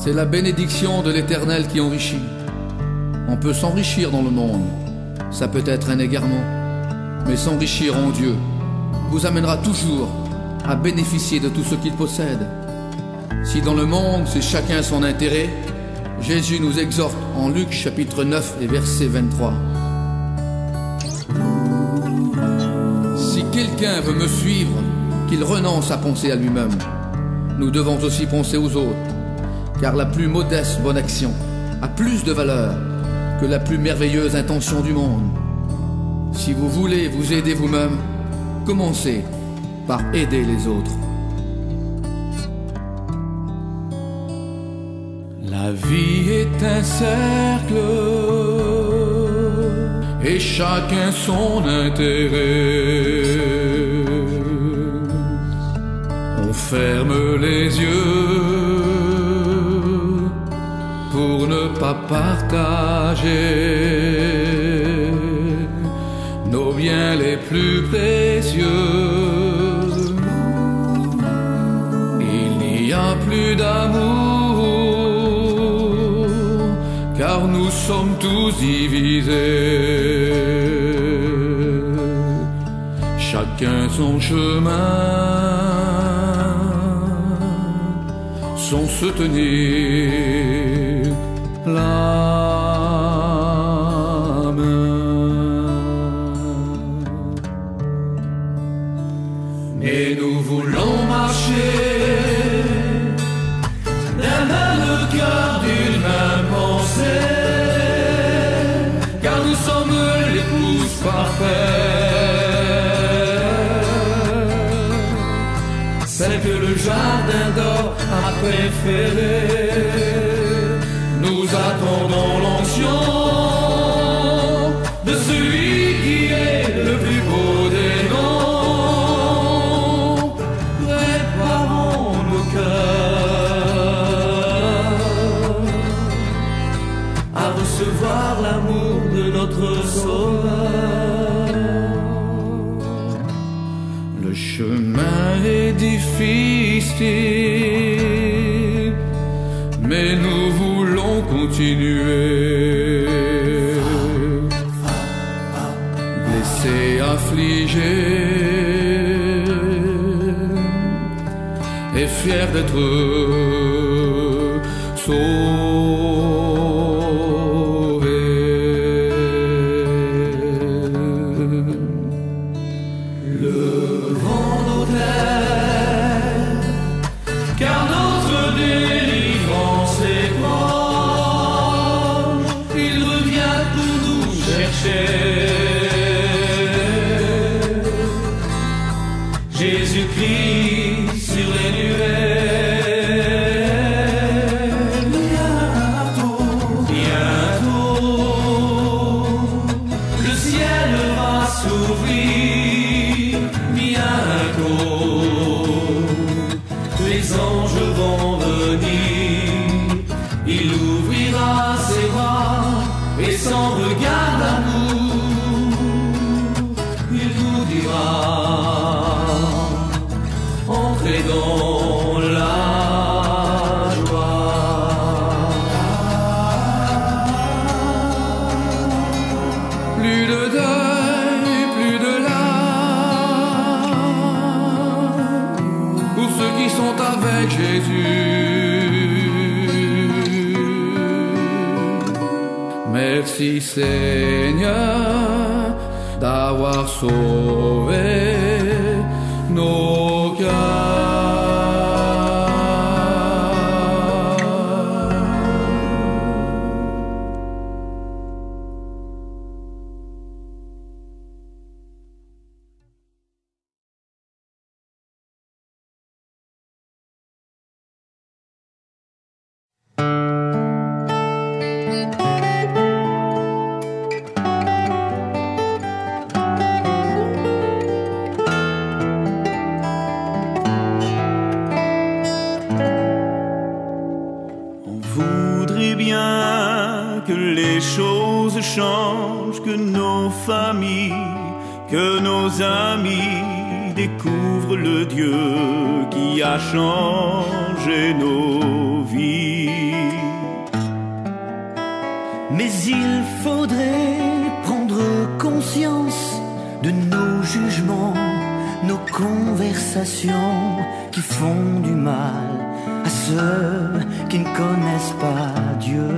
C'est la bénédiction de l'Éternel qui enrichit. On peut s'enrichir dans le monde, ça peut être un égarement, mais s'enrichir en Dieu vous amènera toujours à bénéficier de tout ce qu'il possède. Si dans le monde c'est chacun son intérêt, Jésus nous exhorte en Luc chapitre 9 et verset 23. Si quelqu'un veut me suivre, qu'il renonce à penser à lui-même. Nous devons aussi penser aux autres, car la plus modeste bonne action a plus de valeur que la plus merveilleuse intention du monde. Si vous voulez vous aider vous-même, commencez par aider les autres. La vie est un cercle et chacun son intérêt. On ferme les yeux pour ne pas partager nos biens les plus précieux. Il n'y a plus d'amour, car nous sommes tous divisés. Chacun son chemin, sans se tenir la main. Mais nous voulons marcher d'un même cœur, d'une même pensée, car nous sommes l'épouse parfaite, celle que le jardin d'or a préférée. Nous attendons l'onction de celui qui est le plus beau des noms. Préparons nos cœurs à recevoir l'amour de notre Sauveur. Le chemin est difficile, mais nous voulons continuer. Blessés, affligés et fiers d'être sauvés. Le vent nous traîne, car notre délivrance est proche. Il revient pour nous chercher. Jésus-Christ sur les nuées. Bientôt, le ciel va s'ouvrir. Bientôt, les anges vont venir. Il ouvrira ses bras et sans regard d'amour, il nous dira: entrez dans la joie. Plus de deuil, plus de larmes pour ceux qui sont avec Jésus. Merci Seigneur d'avoir sauvé nos cœurs. Que les choses changent, que nos familles, que nos amis découvre le Dieu qui a changé nos vies. Mais il faudrait prendre conscience de nos jugements, nos conversations qui font du mal à ceux qui ne connaissent pas Dieu.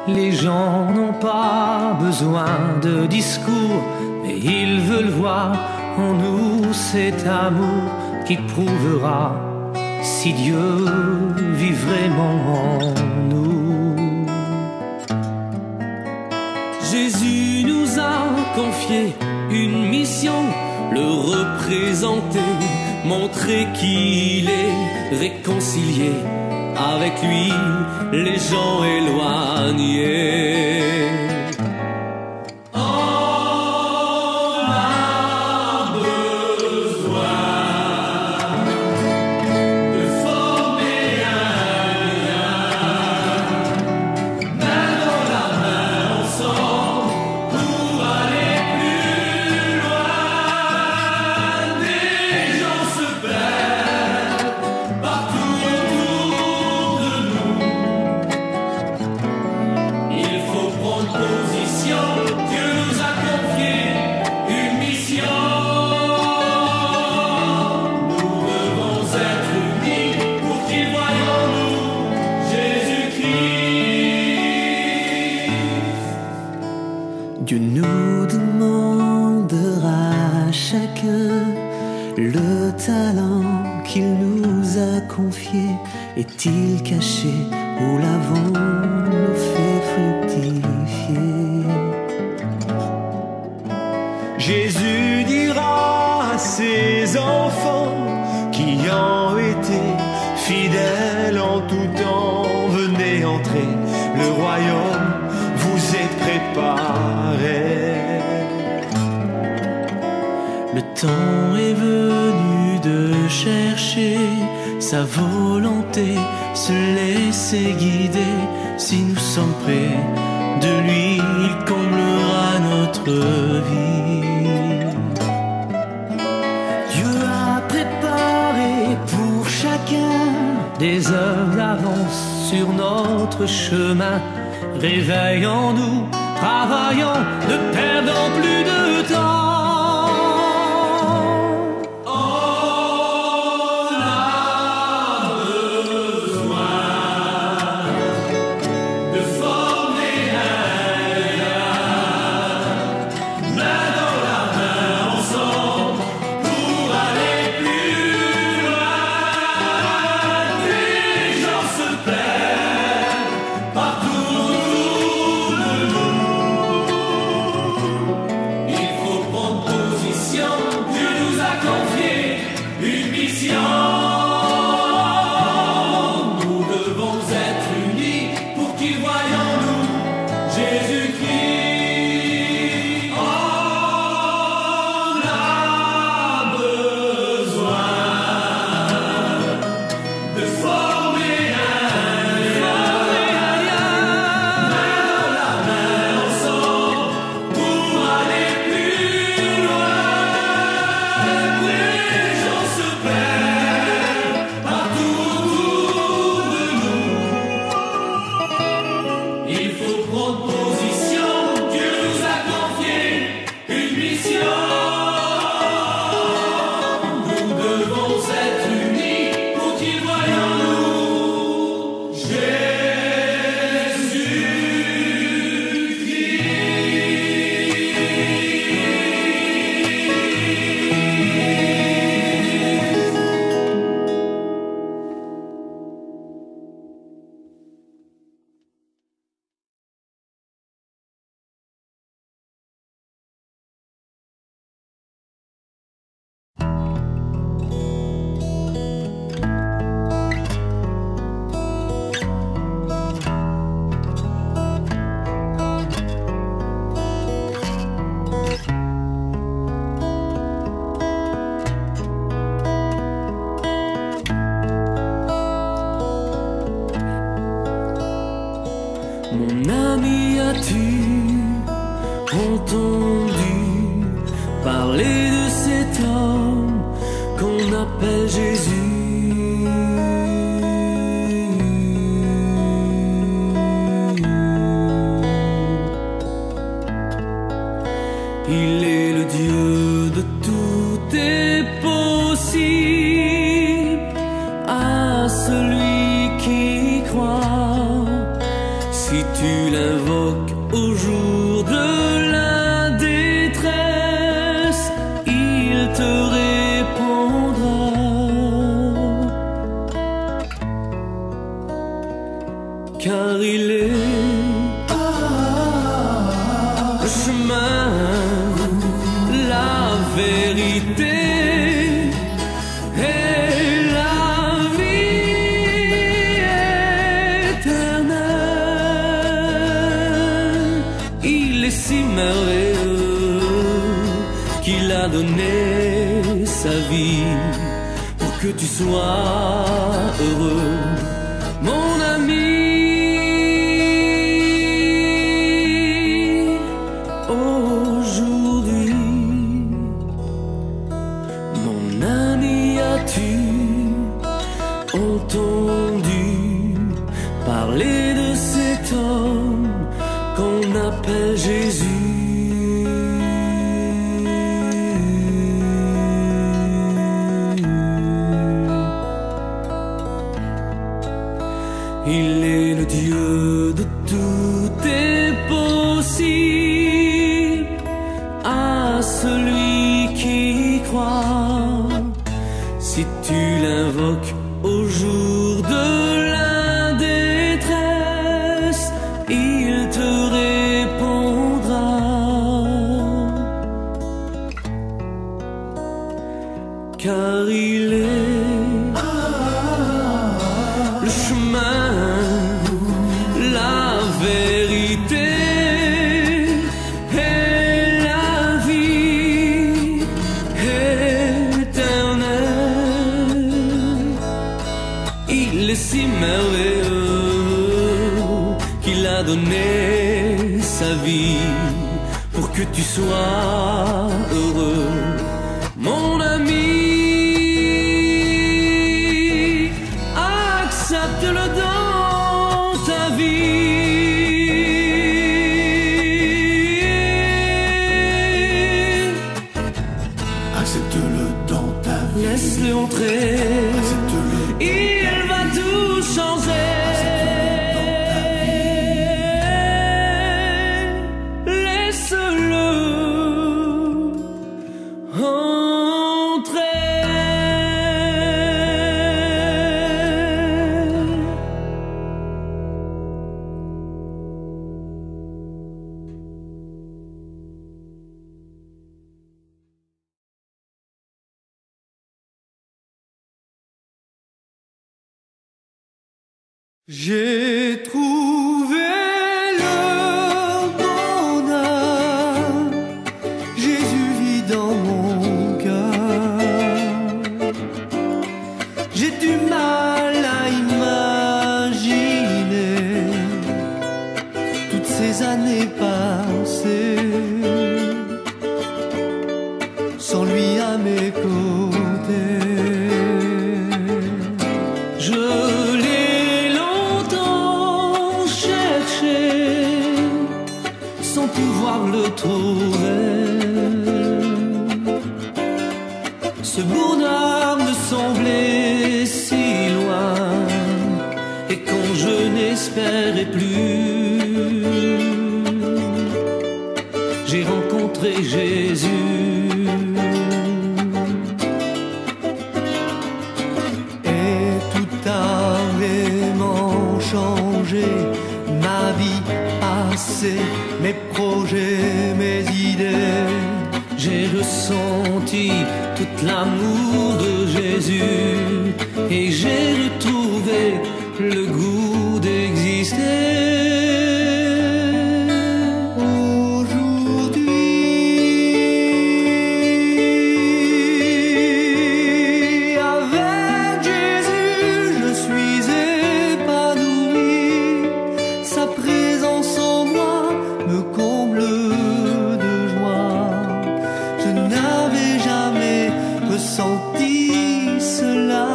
Les gens n'ont pas besoin de discours, mais ils veulent voir en nous cet amour qui prouvera si Dieu vit vraiment en nous. Jésus nous a confié une mission, le représenter, montrer qu'il est réconcilié avec lui, les gens éloignés. Dieu nous demandera chacun le talent qu'il nous a confié. Est-il caché ou l'avons-nous fait fructifier? Jésus dira à ses enfants qui ont été fidèles en tout temps, venez entrer, le royaume vous est préparé. Le temps est venu de chercher sa volonté, se laisser guider. Si nous sommes près de lui, il comblera notre vie. Dieu a préparé pour chacun des heures d'avance sur notre chemin. Réveillons-nous, travaillons, ne perdons plus de temps. appelle Jésus. Il est le Dieu de tout est possible à celui qui croit. Si tu l'invoques au jour de la détresse, il te répondra. Car il est le chemin, la vérité et la vie éternelle. Il est si merveilleux qu'il a donné sa vie pour que tu sois heureux, mon ami. Entendu parler de cet homme qu'on appelle Jésus. Il est le Dieu de tout est possible à celui qui croit. Si tu l'invoques au jour de la détresse, il te répondra. Car il est le chemin, la vérité et la vie éternelle. Il est si merveilleux qu'il a donné sa vie pour que tu sois heureux, mon ami. Accepte-le dans ta vie. Accepte-le dans ta vie. Laisse-le entrer. Accepte-le. Il va tout changer. Laisse-le entrer. J'ai trouvé le bonheur, Jésus vit dans mon cœur. J'ai du mal à imaginer toutes ces années passées sans lui à mes côtés. Je sans pouvoir le trouver. Ce bonheur me semblait si loin, et quand je n'espérais plus, j'ai rencontré Jésus. Et tout a vraiment changé, ma vie passée, mes projets, mes idées. J'ai ressenti tout l'amour de Jésus et j'ai retrouvé le goût d'exister. Senti cela.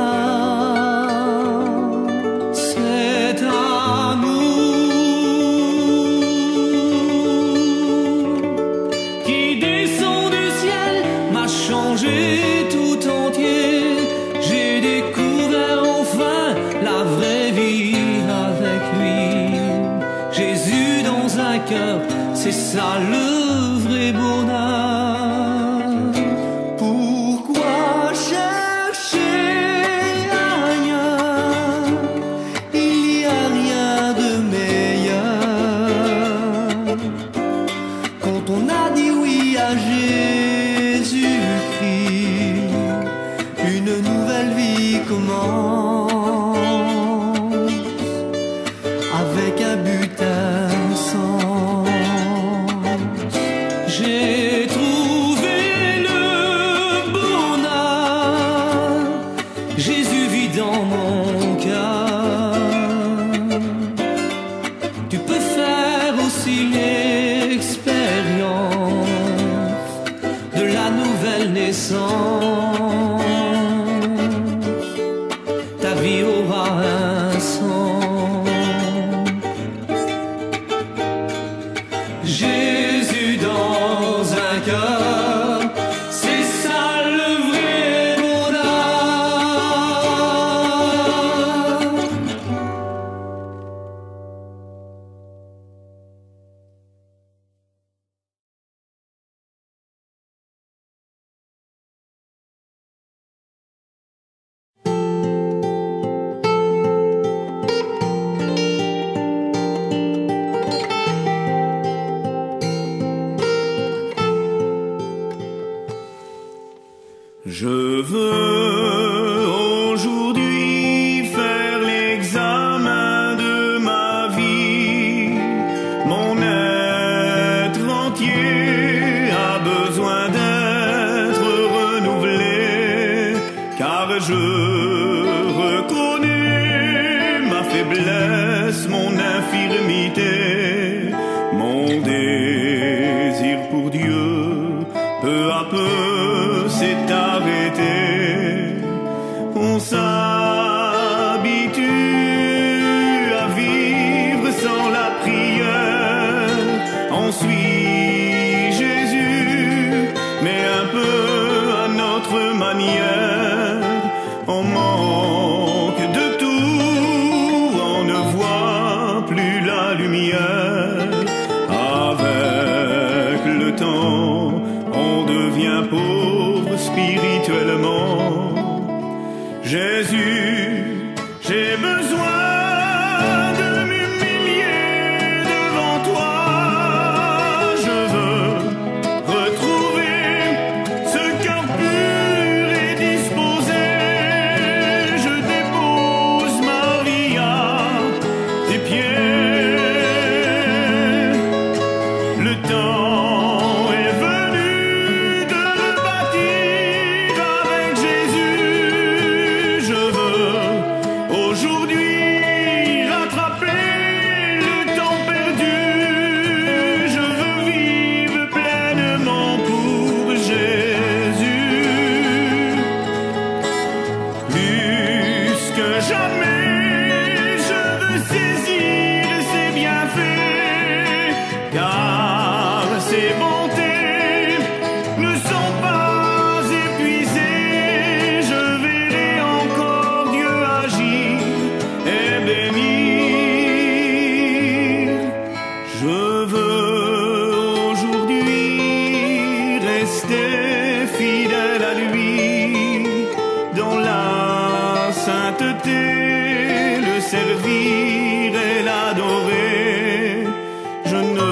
Cet amour qui descend du ciel m'a changé tout entier. J'ai découvert enfin la vraie vie avec lui. Jésus dans un cœur, c'est ça le vrai bonheur. Pourquoi chercher ailleurs? Il n'y a rien de meilleur. Quand on a dit oui à Jésus-Christ, une nouvelle vie commence avec un but, un sens. J'ai trouvé le bonheur, Jésus vit dans mon cœur. Tu peux faire aussi l'expérience de la nouvelle naissance. Ta vie aura un sens. Jésus dans un cœur, c'est ça le vrai bonheur. Je veux aujourd'hui faire l'examen de ma vie. Mon être entier a besoin d'être renouvelé, car je reconnais ma faiblesse, mon infirmité, mon désir pour Dieu. Peu à peu s'est arrêté. On s'habitue à vivre sans la prière. On suit Jésus, mais un peu à notre manière. On manque de tout, on ne voit plus la lumière. Avec le temps, on devient pauvre spirituellement. Jésus, j'ai besoin de m'humilier devant toi. Je veux retrouver ce cœur pur et disposé. Je dépose ma vie à tes pieds. Le temps est venu de le bâtir avec Jésus. Je veux aujourd'hui rattraper le temps perdu. Je veux vivre pleinement pour Jésus. Plus que jamais, je veux saisir ses bienfaits, car ses bontés ne sont pas épuisées. Je verrai encore Dieu agir et bénir. Je veux aujourd'hui rester fidèle à lui dans la sainteté, le servir et l'adorer. Je ne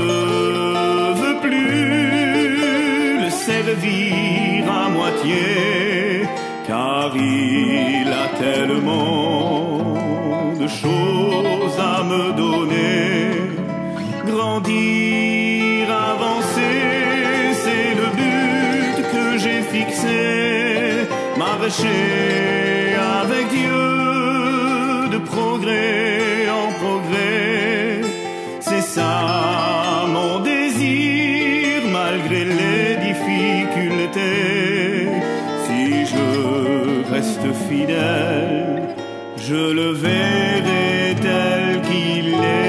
veux plus le servir à moitié, car il a tellement de choses à me donner. Grandir, avancer, c'est le but que j'ai fixé. Marcher avec Dieu de progrès en progrès, c'est ça mon désir malgré les difficultés. Si je reste reste fidèle, je le verrai tel qu'il est.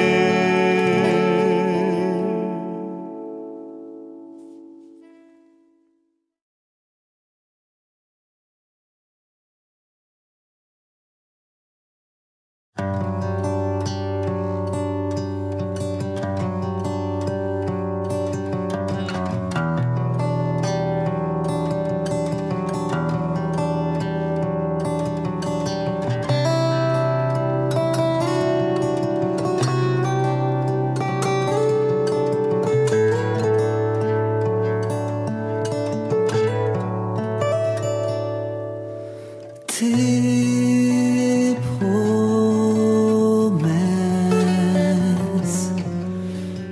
Tes promesses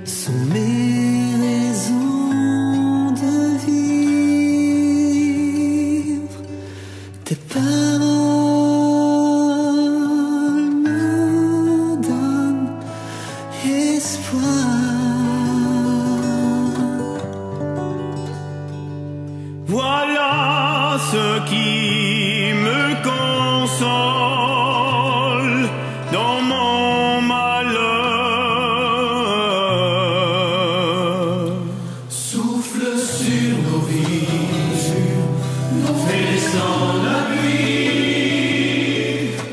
sont mes raisons de vivre. Tes paroles me donnent espoir. Voilà ce qui me console dans mon malheur. Souffle sur nos vies, fais descendre la pluie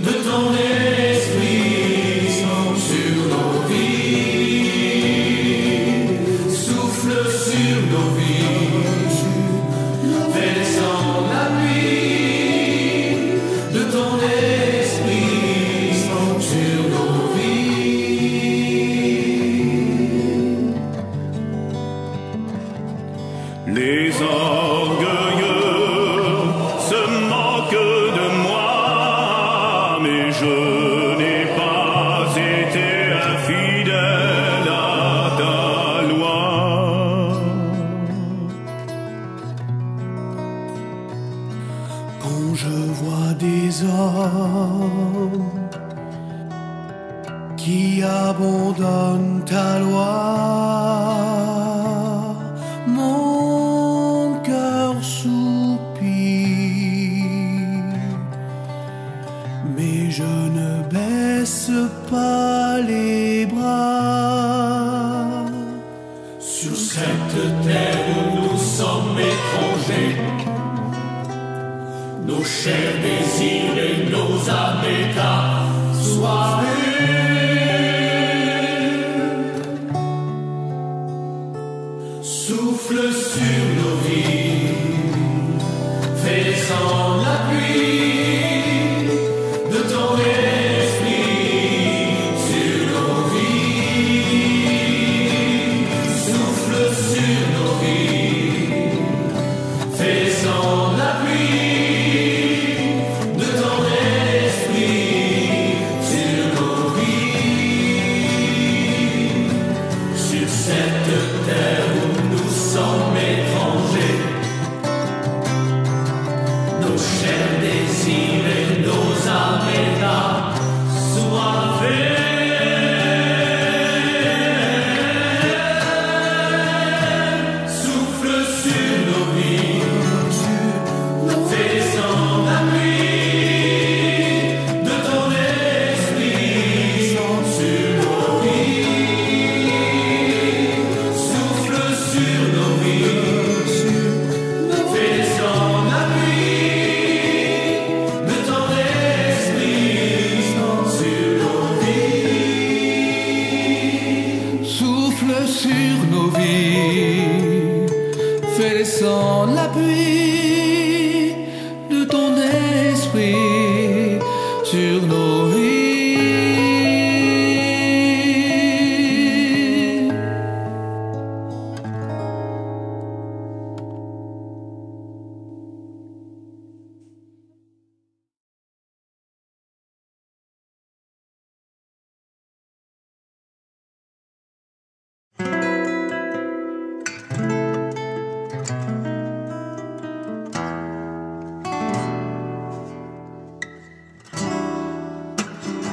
de ton esprit sur nos vies. Souffle sur nos vies, fais descendre la pluie de ton esprit sur nos vies. Les orgueilleux se moquent de moi, mais je n'ai pas été infidèle à ta loi. Quand je vois des hommes qui abandonnent ta loi, mon cœur soupire, mais je ne baisse pas les bras. Sur cette terre où nous sommes étrangers, nos chers désirs et nos âmes états soient souffle sur nos vies, fais descendre la pluie de ton esprit sur nos vies. Souffle sur nos vies, fais descendre la pluie de ton esprit sur nos vies. Sur cette terre où nous sommes étrangers, nos chers désirs et nos âmes états soient faits. Souffle sur nos vies, fais descendre la pluie de ton esprit sur nos vies. Souffle sur nos vies, fais descendre la pluie de ton esprit sur nos vies. Souffle sur nos vies, fais descendre la pluie de ton esprit sur nos vies.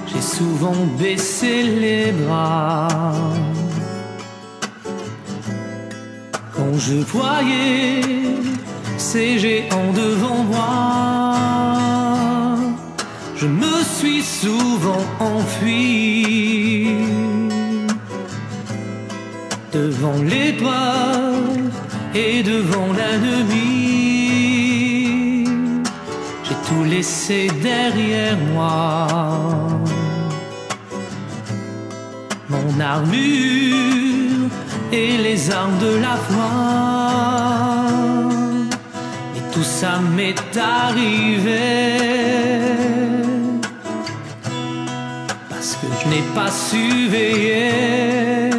J'ai souvent baissé les bras quand je voyais ces géants devant moi. je me suis souvent enfui devant l'épreuve et devant l'ennemi. J'ai tout laissé derrière moi, mon armure et les armes de la foi. Et tout ça m'est arrivé parce que je n'ai pas su veiller.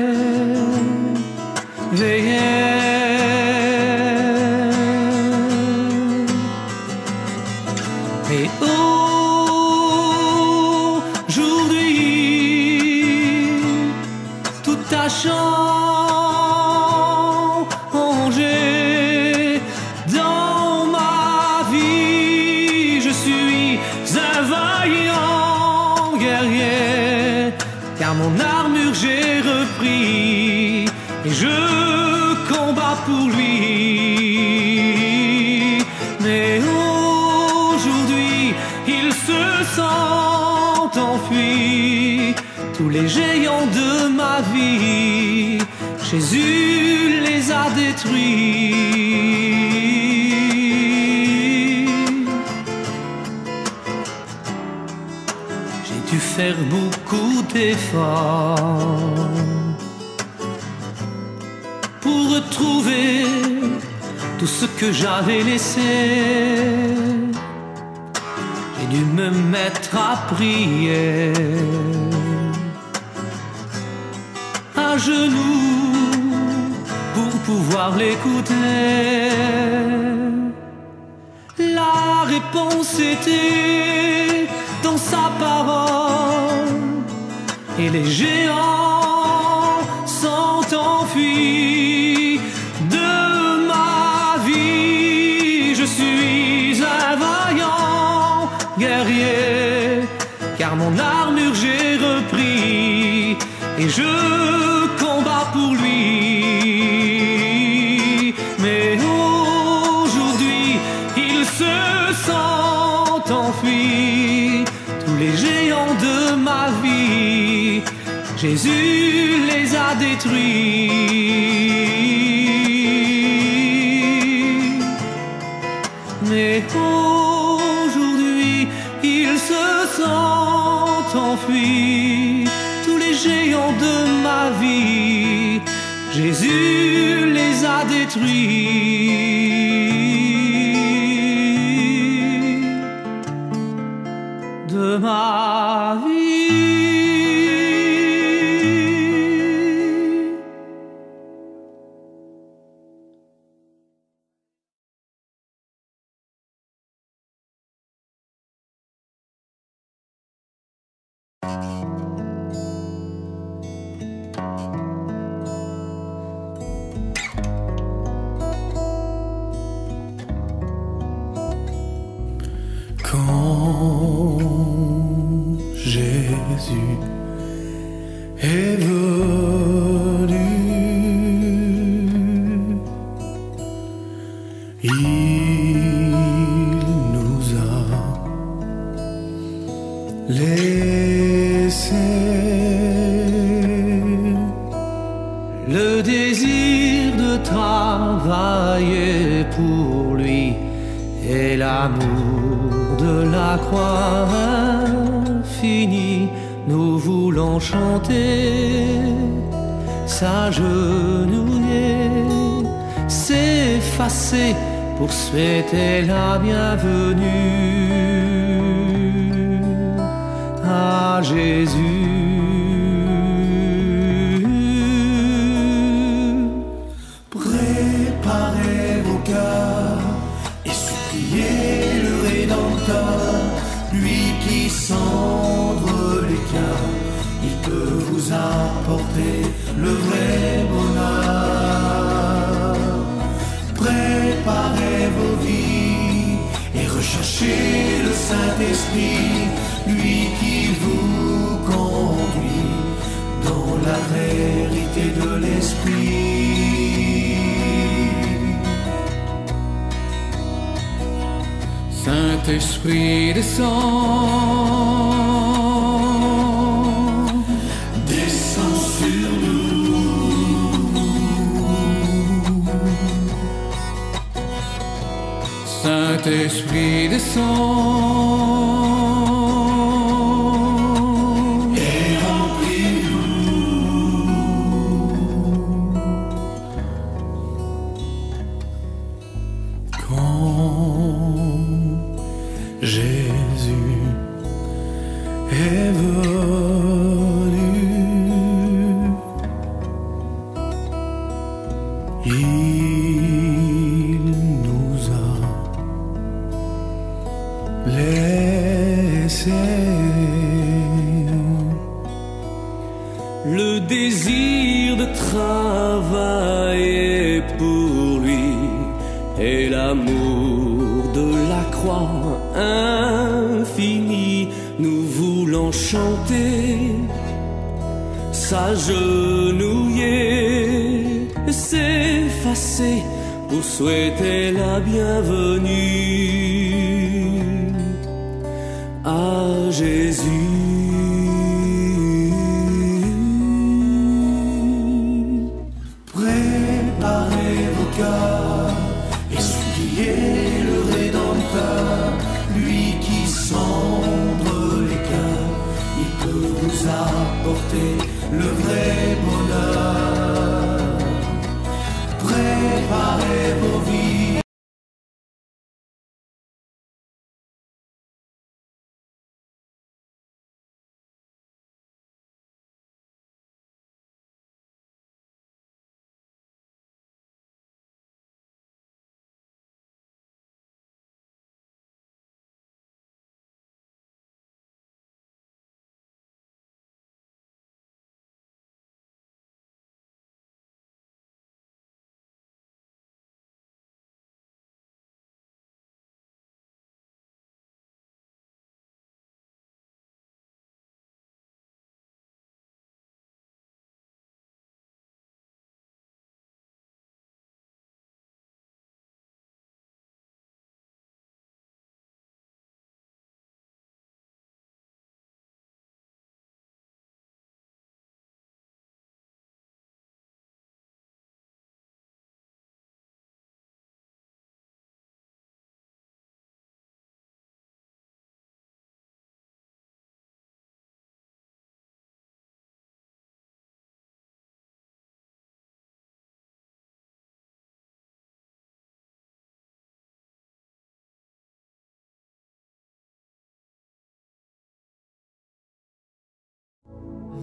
Et aujourd'hui, tout a changé dans ma vie. Je suis un vaillant guerrier, car mon armure j'ai repris et je combats pour lui. Mais aujourd'hui, il se sent enfui. Tous les géants de ma vie, Jésus les a détruits. J'ai dû faire beaucoup d'efforts pour retrouver tout ce que j'avais laissé. J'ai dû me mettre à prier, à genoux, pour pouvoir l'écouter. La réponse était dans sa parole, et les géants sont enfuis de ma vie. Je suis un vaillant guerrier, car mon armure j'ai repris et je combats pour lui. Mais aujourd'hui, il se sent enfui. Tous les géants de ma vie, Jésus les a détruits. Mais aujourd'hui, il se sent enfui. Tous les géants de ma vie, Jésus les a détruits. De ma vie. Quand Jésus est venu, il nous a laissé le désir de travailler pour lui et l'amour de la croix infinie. Nous voulons chanter s'agenouiller, s'effacer pour souhaiter la bienvenue à Jésus. Préparez vos cœurs et suppliez le Rédempteur, lui qui sondre les cœurs. Il peut vous apporter le vrai bonheur. Préparez vos vies et recherchez le Saint-Esprit, lui qui vous conduit dans la vérité de l'Esprit. Saint-Esprit descend Saint-Esprit descend et remplis-nous. Quand Jésus est venu, il nous a laissé le désir de travailler pour lui et l'amour de la croix infinie. Nous voulons chanter, s'agenouiller, s'effacer pour souhaiter la bienvenue à Jésus. Préparez vos cœurs et suppliez le Rédempteur, lui qui sonde les cœurs. Il peut vous apporter le vrai bonheur. Préparez vos vies.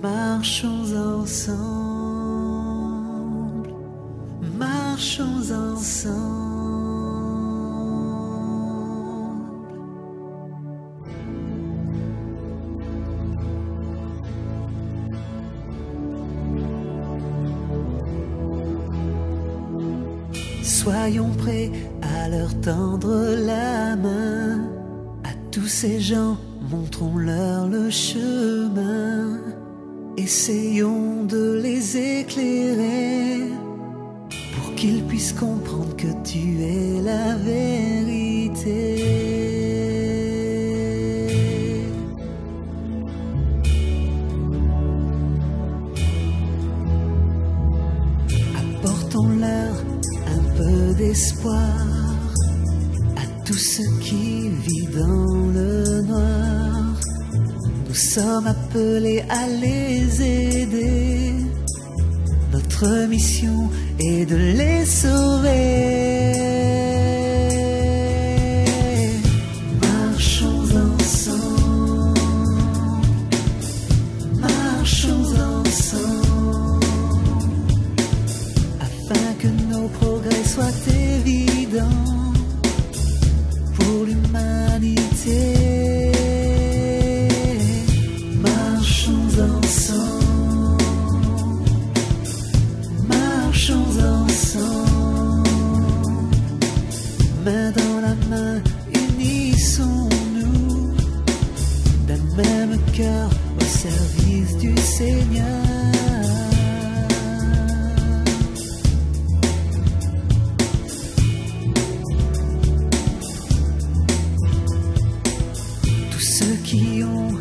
Marchons ensemble, marchons ensemble. Soyons prêts à leur tendre la main. À tous ces gens, montrons-leur le chemin. Essayons de les éclairer pour qu'ils puissent comprendre que tu es la vérité. Apportons-leur un peu d'espoir à tous ceux qui vivent dans le noir. Nous sommes appelés à les aider. Notre mission est de les sauver. Marchons ensemble, marchons ensemble, afin que nos progrès soient évidents pour l'humanité. Marchons ensemble, main dans la main, unissons-nous, d'un même cœur au service du Seigneur. Tous ceux qui ont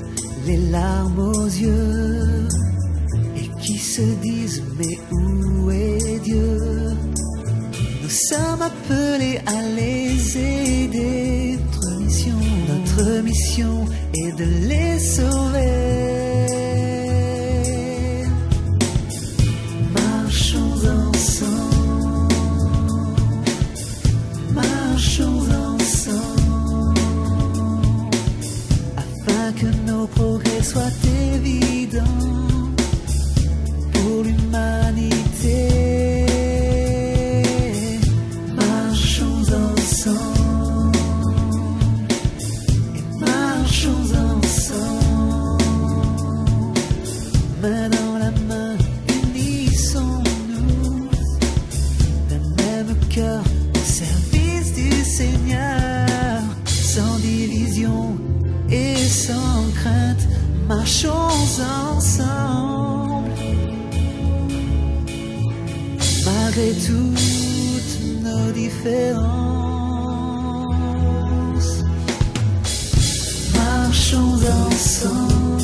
les larmes aux yeux et qui se disent mais où est Dieu? Nous sommes appelés à les aider. mission est de les sauver. Marchons ensemble, marchons ensemble, afin que nos progrès soient évidents pour l'humanité. Marchons ensemble et marchons ensemble, main dans la main, unissons-nous d'un même cœur au service du Seigneur, sans division et sans crainte. Marchons ensemble, malgré toutes nos différences. Marchons ensemble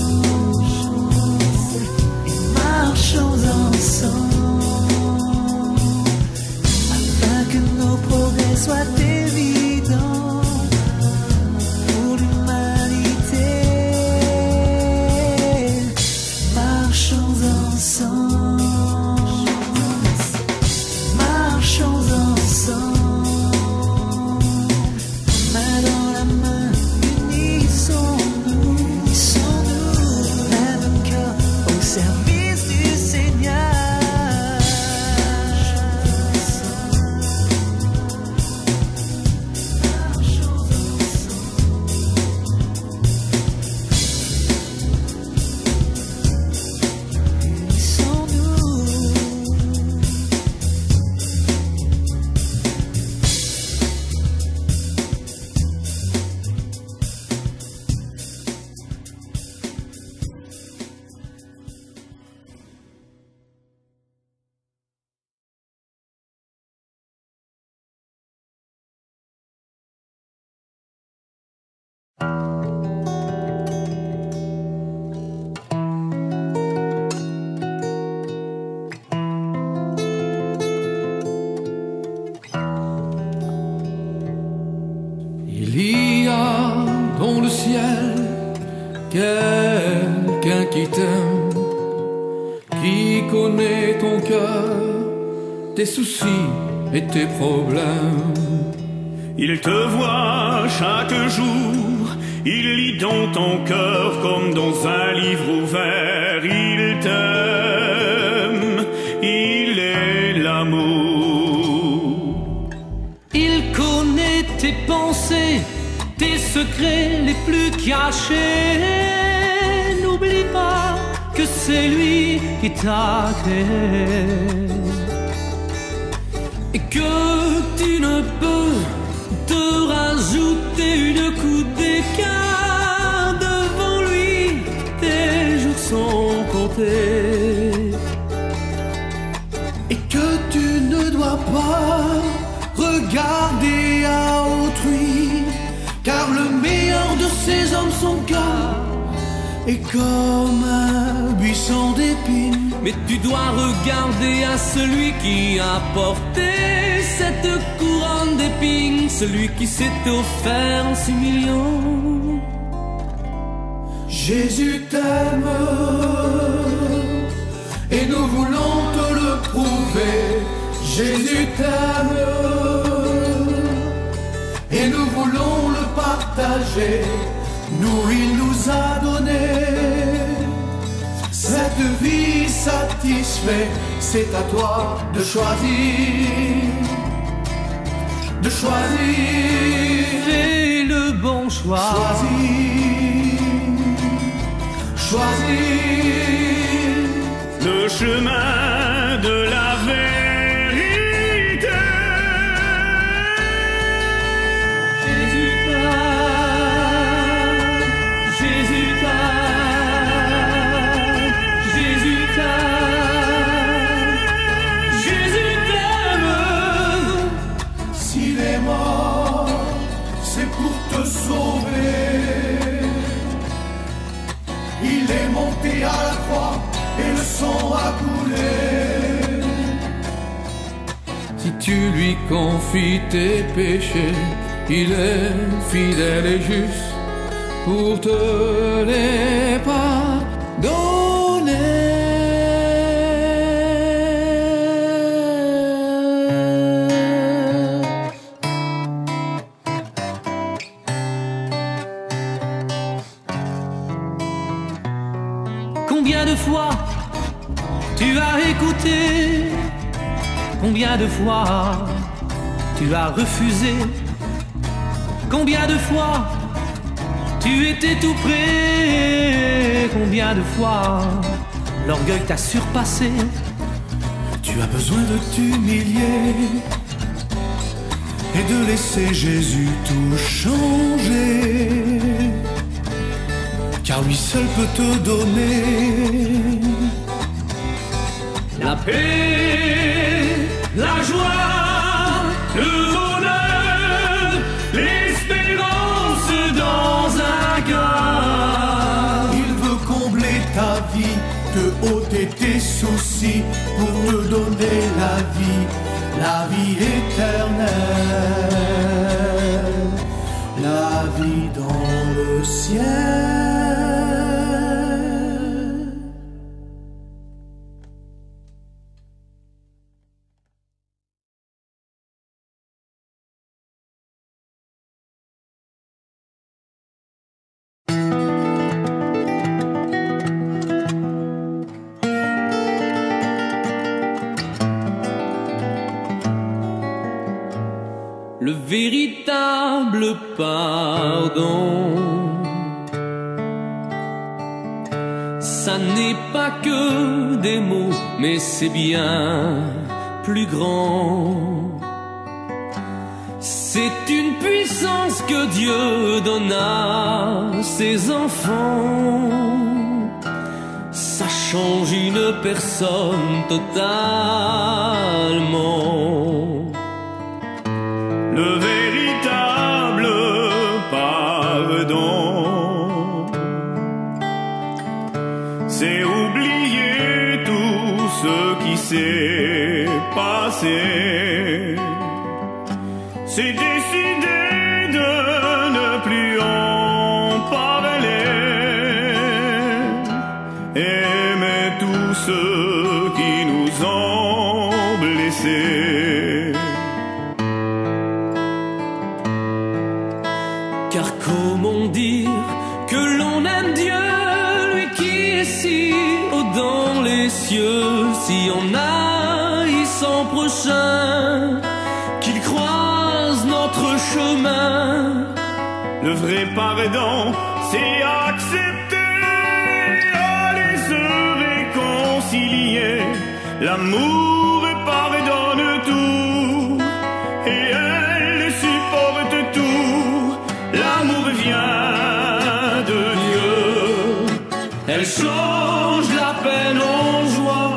et marchons ensemble, afin que nos progrès soient évidents pour l'humanité. Marchons ensemble, marchons ensemble, main dans la main, unissons-nous, même cœur au service du Seigneur. Il y a dans le ciel quelqu'un qui t'aime, qui connaît ton cœur, tes soucis et tes problèmes. Il te voit chaque jour, il lit dans ton cœur comme dans un livre ouvert. Il t'aime, il est l'amour. Il connaît tes pensées, tes secrets les plus cachés. N'oublie pas que c'est lui qui t'a créé et que tu ne peux te rajouter une coupe d'écart. Devant lui, tes jours sont comptés Et que tu ne dois pas regarder à autrui, car le meilleur de ces hommes, son cœur, est comme un buisson d'épines. Mais tu dois regarder à celui qui a porté cette couronne d'épines, celui qui s'est offert en 6 millions. Jésus t'aime et nous voulons te le prouver. Jésus t'aime et nous voulons le partager. Nous, il nous a donné cette vie satisfaite. C'est à toi de choisir, de choisir. Fais le bon choix. Choisir, choisir le chemin de la vérité. Jésus t'aime, Jésus t'aime, Jésus t'aime, Jésus t'aime. S'il est mort, c'est pour te sauver. Il est monté à la croix et le sang a coulé. Si tu lui confies tes péchés, il est fidèle et juste pour te les pardonner. Combien de fois tu as écouté? Combien de fois tu as refusé? Combien de fois tu étais tout près? Combien de fois l'orgueil t'a surpassé? Tu as besoin de t'humilier et de laisser Jésus tout changer, car lui seul peut te donner la paix, la joie, le bonheur, l'espérance dans un cœur. Il veut combler ta vie, te ôter tes soucis pour te donner la vie éternelle, la vie dans le ciel. Le véritable pardon, ça n'est pas que des mots, mais c'est bien plus grand. C'est une puissance que Dieu donne à ses enfants. Ça change une personne totalement. Le véritable pardon, c'est oublier tout ce qui s'est passé. C'est décider de ne plus en parler. Aimer tous ceux qui nous ont blessés. Car comment dire que l'on aime Dieu, lui qui est si haut dans les cieux, si on haït son prochain, qu'il croise notre chemin. Le vrai pardon, c'est accepter, aller se réconcilier. L'amour pardonne tout, et elle supporte tout. L'amour vient de Dieu. Elle change la peine en joie,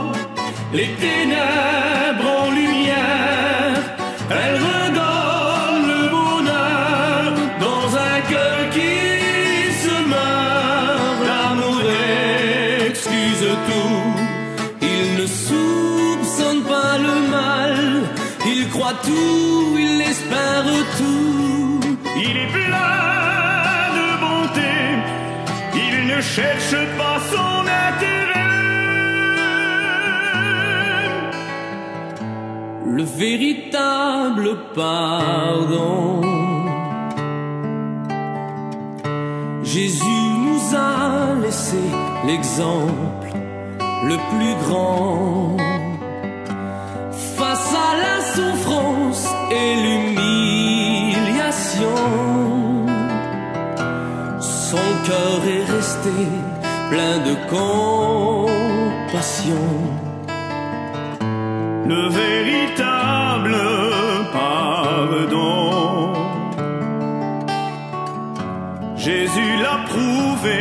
les ténèbres en lumière. Elle redonne le bonheur dans un cœur qui se meurt. L'amour excuse tout, il ne soupçonne pas le mal. Il croit tout, il espère tout. Il est plein de bonté, il ne cherche pas son intérêt. Le véritable pardon, Jésus nous a laissé l'exemple le plus grand. Face à la souffrance et l'humiliation, son cœur est resté plein de compassion. Le véritable pardon, Jésus l'a prouvé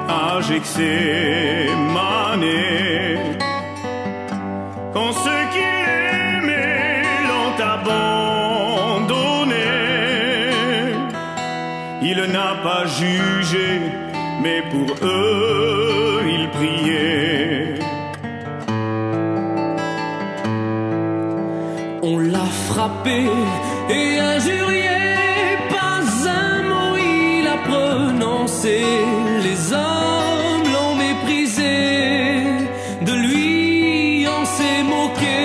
à Gethsémane. Quand ceux qui l'aimaient l'ont abandonné, il n'a pas jugé, mais pour eux il priait. On l'a frappé et injurié, pas un mot il a prononcé. pensé, les hommes l'ont méprisé, de lui on s'est moqué,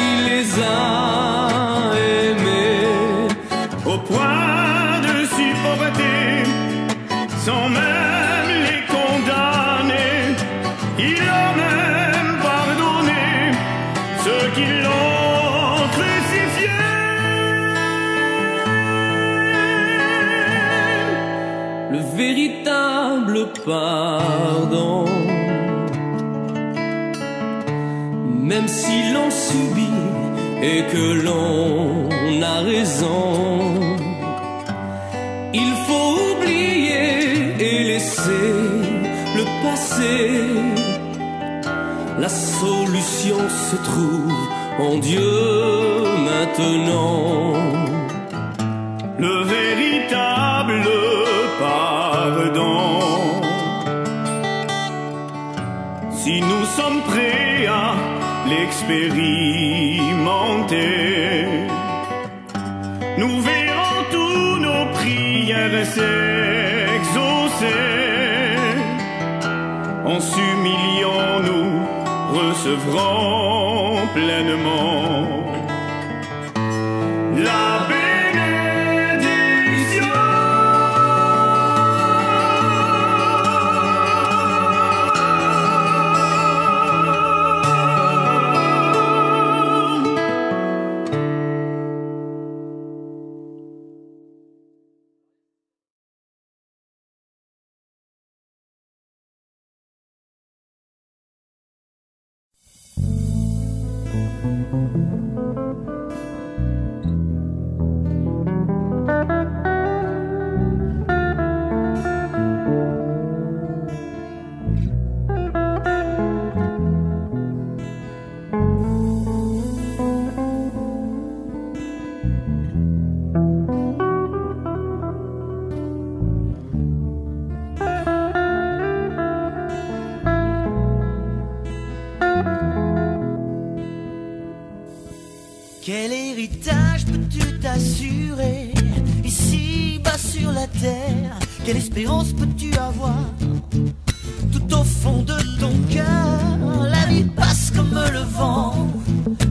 il les a aimés au point de supporter sans même les condamner. Il a même pardonné ceux qui l'ont crucifié. Le véritable pardon, même si l'on subit et que l'on a raison, il faut oublier et laisser le passé. La solution se trouve en Dieu maintenant. Le véritable pardon, si nous sommes prêts à l'expérimenter, nous verrons tous nos prières s'exaucer. En s'humiliant, nous recevrons pleinement la bénédiction. Quel héritage peux-tu t'assurer ici-bas sur la terre? Quelle espérance peux-tu avoir tout au fond de ton cœur? La vie passe comme le vent,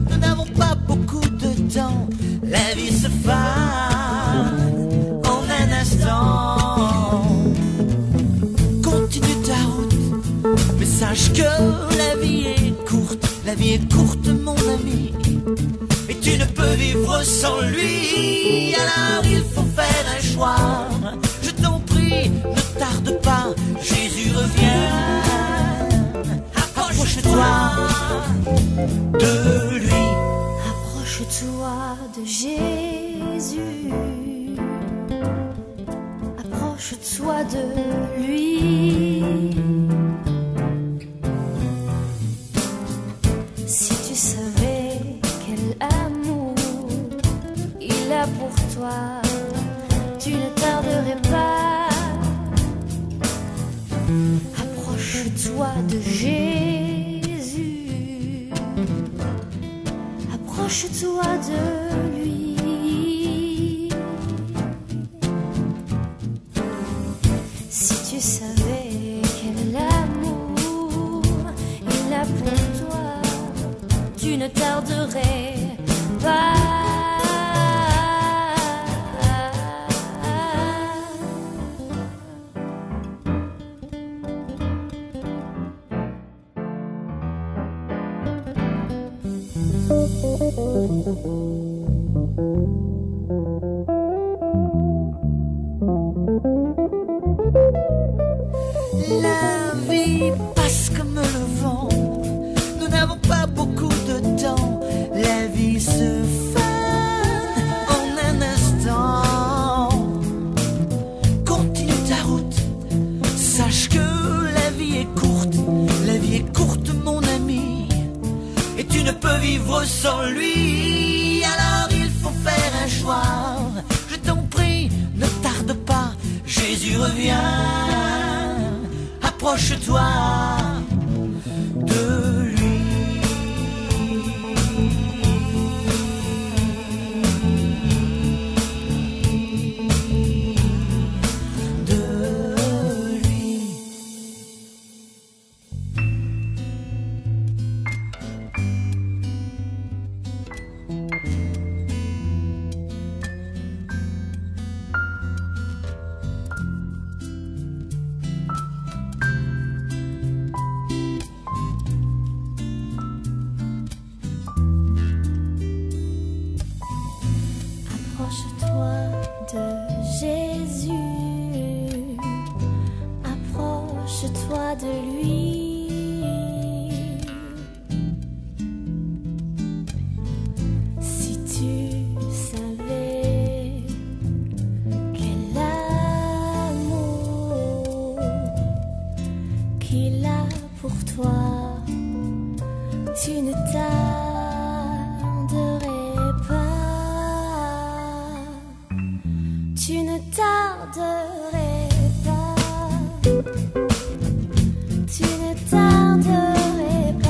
nous n'avons pas beaucoup de temps. La vie se fane en un instant. Continue ta route, mais sache que la vie est courte. La vie est courte, mon ami, et tu ne peux vivre sans lui. Alors il faut faire un choix. Je t'en prie, ne tarde pas, Jésus revient. Approche-toi de lui. Approche-toi de Jésus. Approche-toi de lui. Si tu savais quel amour il a pour toi, tu ne tarderais pas. Approche-toi de Jésus. Approche-toi de lui. Si tu savais quel amour il a pour toi, tu ne tarderais pas. La vie passe comme le vent, nous n'avons pas beaucoup de temps. La vie se fane en un instant. Continue ta route, sache que la vie est courte. La vie est courte, mon ami, et tu ne peux vivre sans lui. Alors il faut faire un choix. Je t'en prie, ne tarde pas, Jésus revient. Approche-toi de lui. De Rapproche-toi de lui. Si tu savais quel amour qu'il a pour toi, tu ne tarderais pas. Tu ne tarderais pas. Tu ne tarderais pas.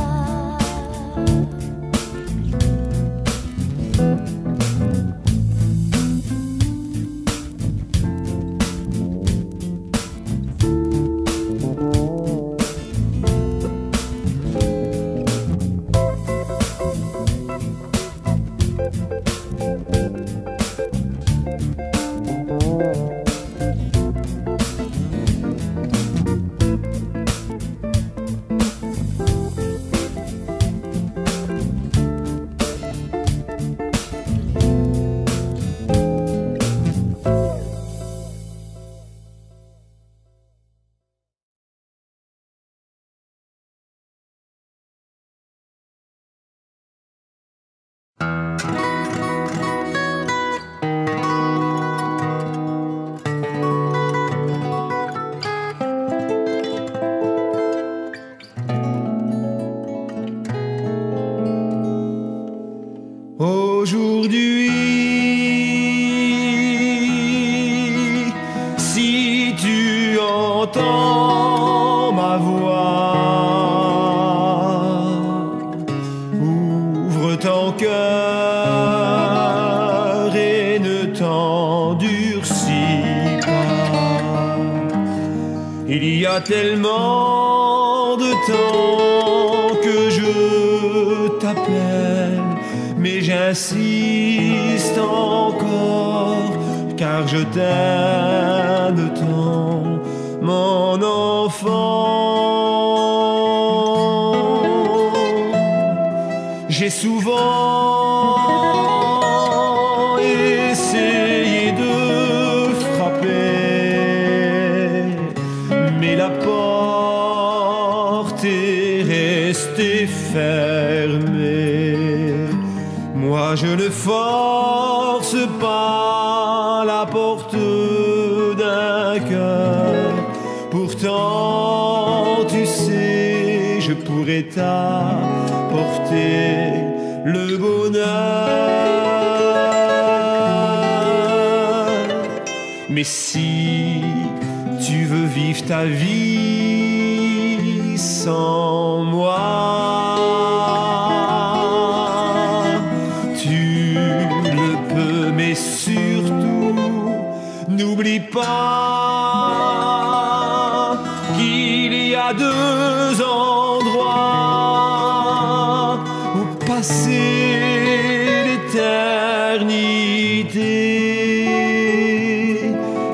Aujourd'hui, si tu entends ma voix, ouvre ton cœur et ne t'endurcis pas. Il y a tellement de temps que je t'appelle, mais j'insiste encore, car je t'aime tant, mon enfant. J'ai souvent essayé de frapper, mais la porte est restée fermée. Moi je ne force pas la porte d'un cœur. Pourtant tu sais, je pourrais t'apporter le bonheur. Mais si tu veux vivre ta vie sans moi, mais surtout, n'oublie pas qu'il y a deux endroits où passer l'éternité,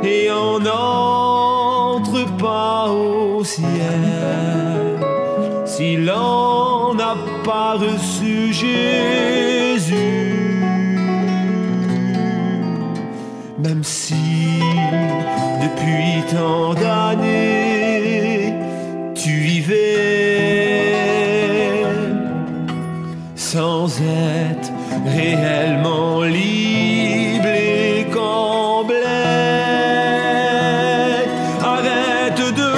et on n'entre pas au ciel si l'on n'a pas reçu Jésus. Même si depuis tant d'années tu vivais sans être réellement libre et comblé, arrête de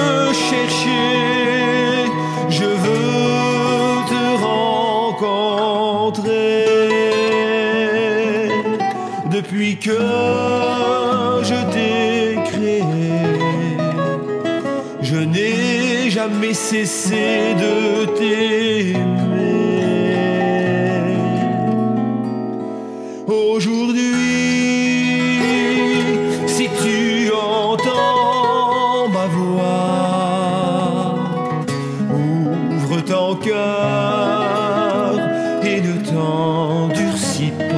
chercher, je veux te rencontrer. Depuis que je t'ai créé, je n'ai jamais cessé de t'aimer. Aujourd'hui, si tu entends ma voix, ouvre ton cœur et ne t'endurcis pas.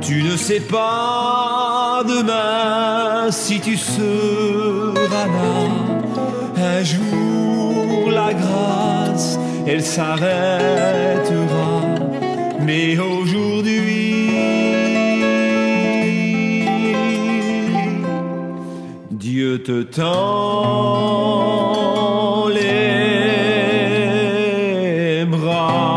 Tu ne sais pas demain si tu seras là. Un jour la grâce, elle s'arrêtera. Mais aujourd'hui, Dieu Dieu te tend les bras.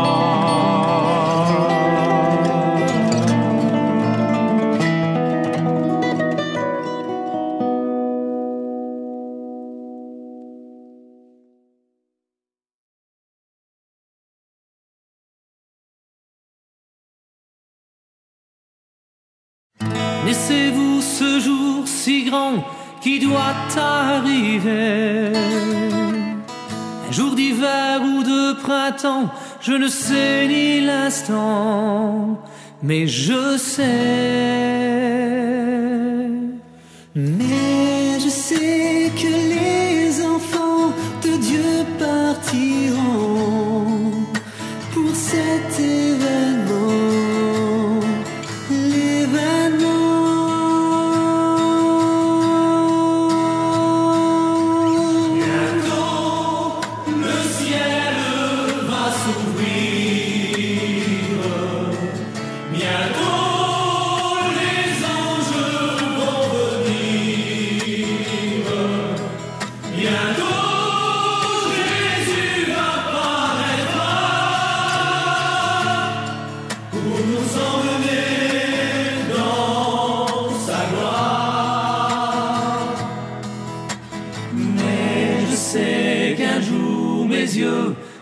Laissez-vous ce jour si grand qui doit arriver, un jour d'hiver ou de printemps, je ne sais ni l'instant, mais je sais. Mais je sais que les enfants de Dieu partiront pour cet événement.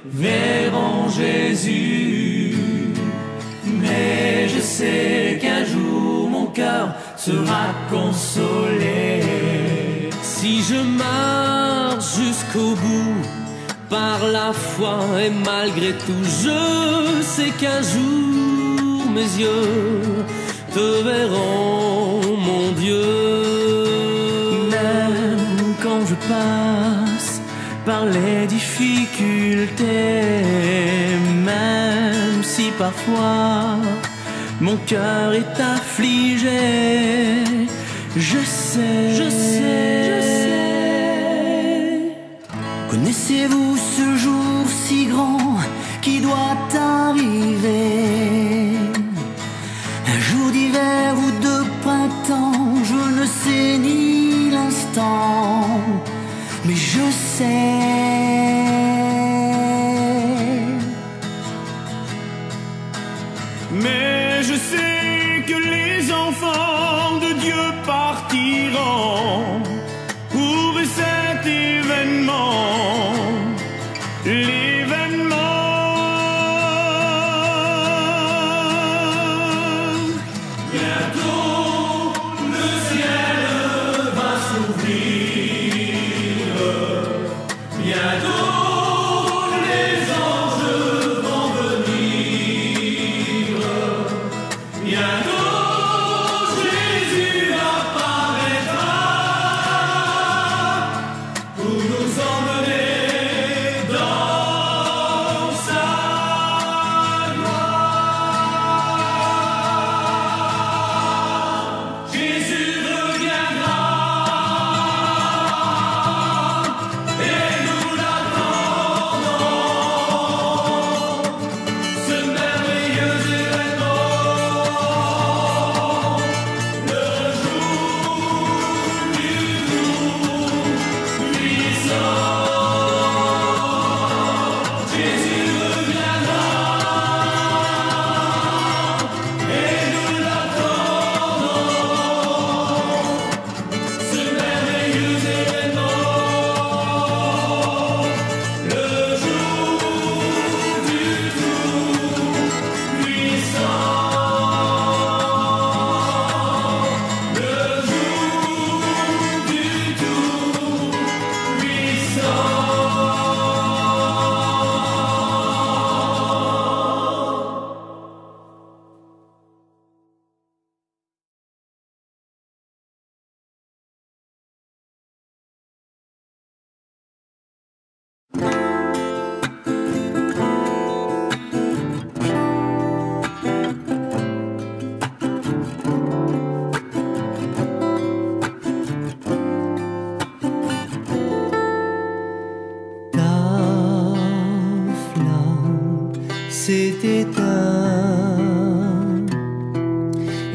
Verront Jésus, mais je sais qu'un jour mon cœur sera consolé. Si je marche jusqu'au bout par la foi et malgré tout, je sais qu'un jour mes yeux te verront, mon Dieu. Même quand je passe par les difficultés, même si parfois mon cœur est affligé, je sais, je sais, je sais. Connaissez-vous ce jour si grand qui doit arriver, un jour d'hiver ou de printemps, je ne sais ni l'instant, mais je sais. Mais je sais que les enfants de Dieu partiront pour cet événement, l'événement. Bientôt le ciel va s'ouvrir, bientôt les anges vont venir, bientôt Jésus apparaîtra pour nous emmener dans sa gloire. Jésus reviendra et nous l'attendons, ce merveilleux événement, le jour du tout puissant. Jésus reviendra et nous l'attendons, ce merveilleux événement, le jour du tout puissant, le jour du tout puissant. Ta flamme s'est éteinte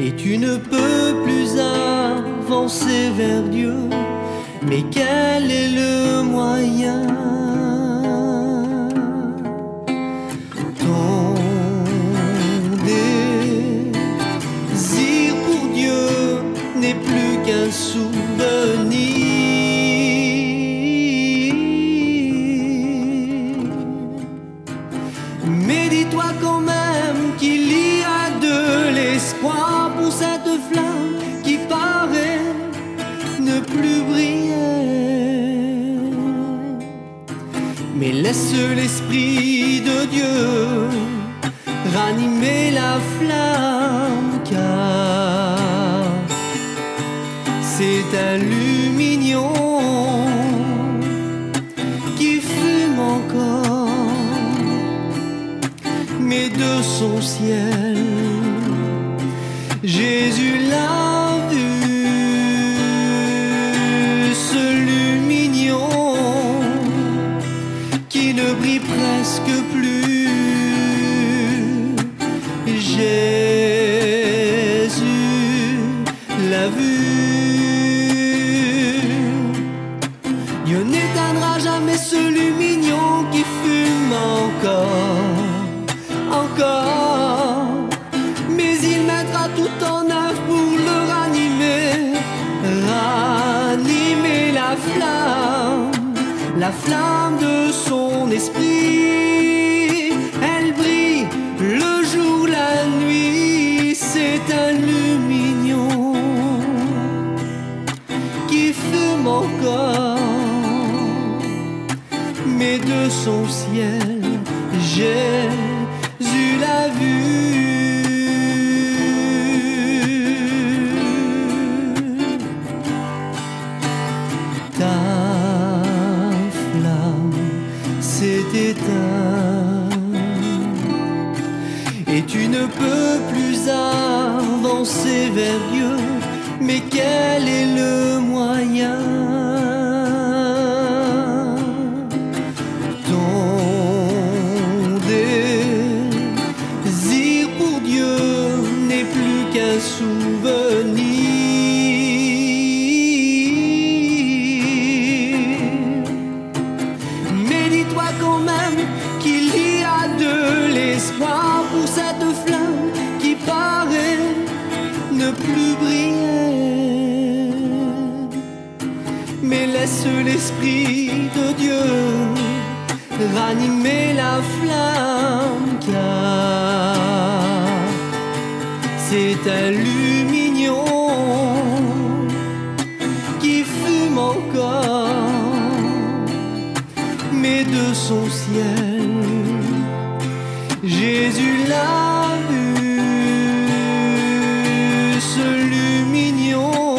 et tu ne peux plus avancer vers Dieu. mais quel est le moyen? Ton désir pour Dieu n'est plus qu'un souvenir. Mais dis-toi quand même qu'il y a de l'espoir pour cette flamme qui paraît ne plus briller. Mais laisse l'Esprit de Dieu ranimer la flamme, car c'est un lumignon qui fume encore, mais de son ciel Jésus l'a vu, ce lumignon qui ne brille presque plus. Jésus l'a vu. Dieu n'éteindra jamais ce lumignon qui fume encore, mais il mettra tout en œuvre pour le ranimer, ranimer la flamme de son esprit. Elle brille le jour, la nuit, c'est un lumignon qui fume encore, mais de son ciel, Jésus l'a vu. Ta flamme s'est éteinte et tu ne peux plus avancer vers Dieu. Mais quel est le moyen? Souvenir. Mais dis-toi quand même qu'il y a de l'espoir pour cette flamme qui paraît ne plus briller. Mais laisse l'Esprit de Dieu ranimer la flamme, car c'est un lumignon qui fume encore, mais de son ciel, Jésus l'a vu, ce lumignon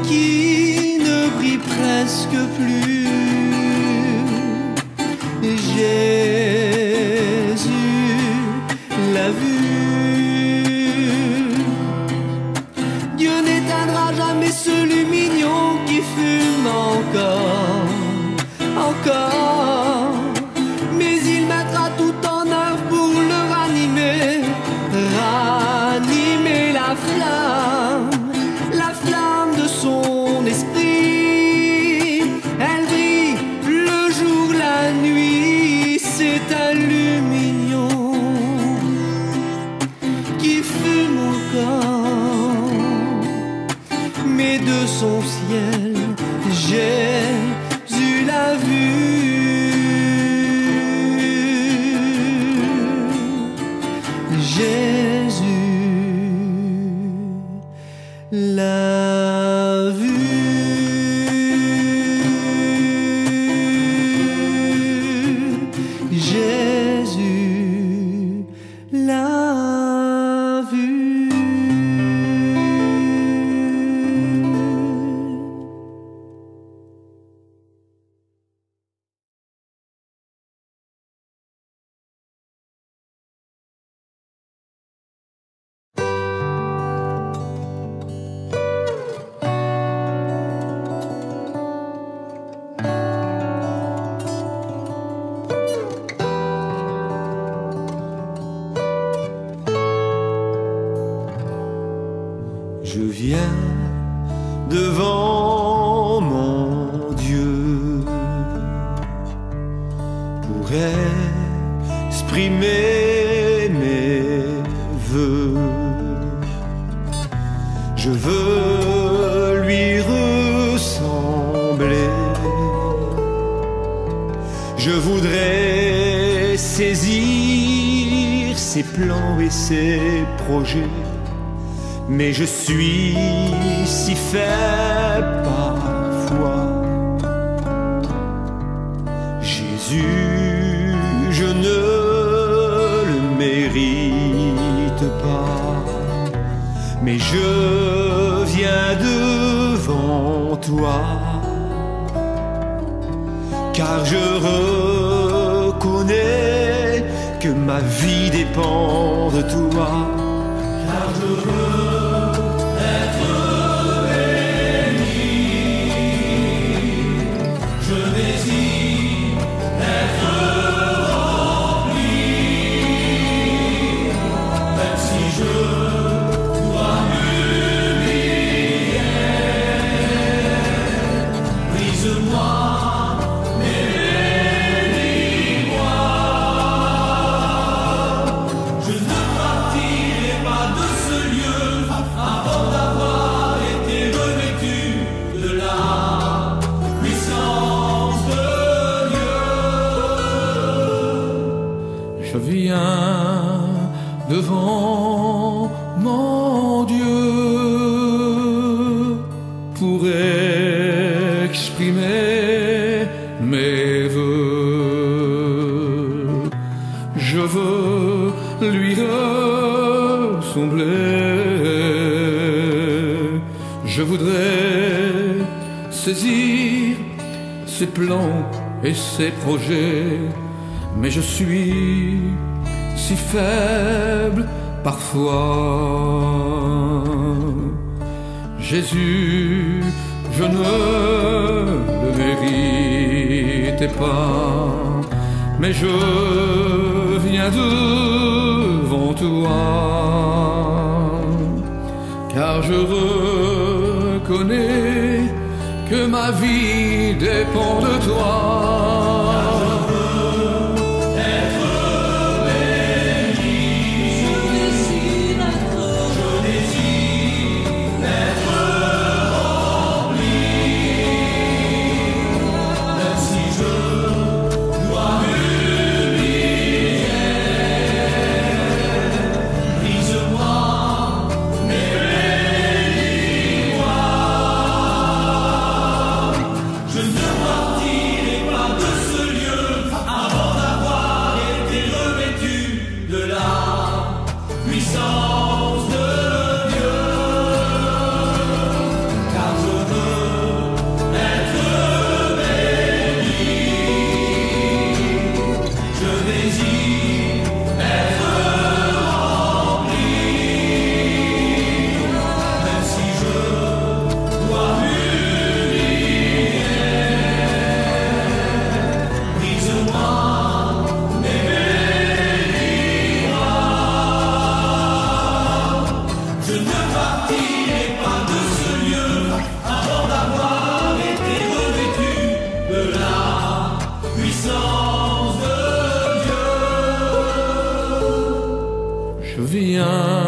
qui ne brille presque plus. Jésus l'a vu. Dieu n'éteindra jamais ce lumignon qui fume encore, mais il mettra tout en œuvre pour le ranimer, ranimer la flamme de son esprit. Elle brille le jour, la nuit, exprimer mes vœux. Je veux lui ressembler. Je voudrais saisir ses plans et ses projets, mais je suis si faible parfois. Jésus, je ne le mérite pas, mais je viens devant toi, car je reconnais que ma vie dépend de toi. Car je veux être béni, je désire être rempli, même si je dois m'humilier. Brise-moi, mais bénis-moi. Je ne partirai pas de ce lieu avant d'avoir été revêtu de la puissance de Dieu. Je viens devant mon Dieu pour exprimer mes vœux. Je veux lui ressembler. Je voudrais saisir ses plans et ses projets, mais je suis si faible parfois. Jésus, je ne le mérite pas, mais je viens devant toi, car je reconnais que ma vie dépend de toi. Je viens